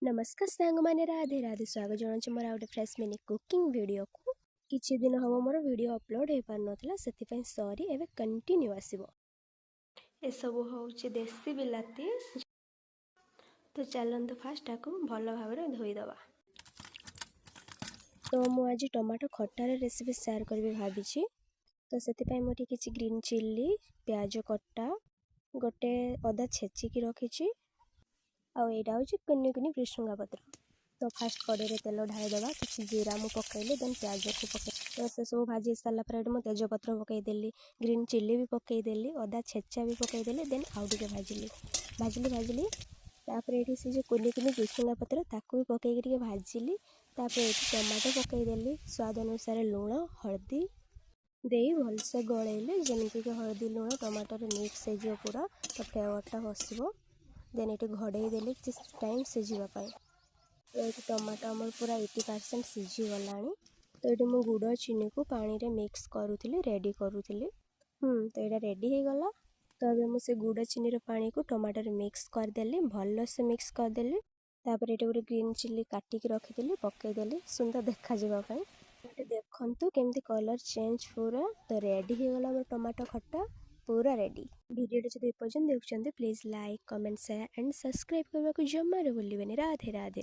नमस्कार सांग माने राधे राधे स्वागत जनाऊँ मोर आउटे फ्रेश मिनी कुकिंग वीडियो को किछि दिन हम मोर वीडियो अपलोड हो पार नथला सेति सॉरी एबे कंटिन्यू आसीबो ए सब होउछि देसी बिलाती। तो चलंतु फास्ट आकु भल भाबरे धोई दबा। तो मु आज टमाटो खट्टार रेसिपी शेयर करबी भाबिछि। तो सेति मोटी किछि ग्रीन चिल्ली प्याज कट्टा गोटे अदा छेचिकी रखिछि आउ एटा होछि कुन्नी कुन्नी भृषंगा पत्र। तो फास्ट कड़े रे तेल ढाई दबा किछि जीरा मु पकैले देन प्याज को पकै तो से सब भाजी साला पर मु तेज पत्र पकै देली ग्रीन चिल्ली भी पकै देली अदा छेचा भी पकै देली देन आउ टिके भाजिली तापर एठी से जे कुन्नी कुन्नी भृषंगा पत्र ताकू भी पकै के भाजिली तापर एठी टमाटो पकै देली स्वाद अनुसार लूण हळदी देई भलसे गळेले जेमिति के हळदी लूण टमाटर मिक्स हो जो पूरा तो फ्लेवरटा बसिबो देन ये घड़े देली किसी टाइम सिझा तो ये टमाटो आम पूरा 80% सिझी गला। तो ये मुझे गुड़ चीनी को पानी रे मिक्स करुली रेडी करुली तो ये रेडी हो गला। तो अबे मुझे गुड़ चीनी रो पानी को टमाटो मिक्स करदेली भल से मिक्स करदेली तापर ये गोटे ग्रीन चिल्ली काटिकी रखीदी पकईदेली सुंदर देखा देखु केमती कलर चेंज पूरा। तो रेडी हो गला मोर टमाटो खट्टा पूरा रेडी। वीडियो जब एपर्यंत देखुं please like comment share and subscribe करने को जमारे भूलिए। राधे राधे।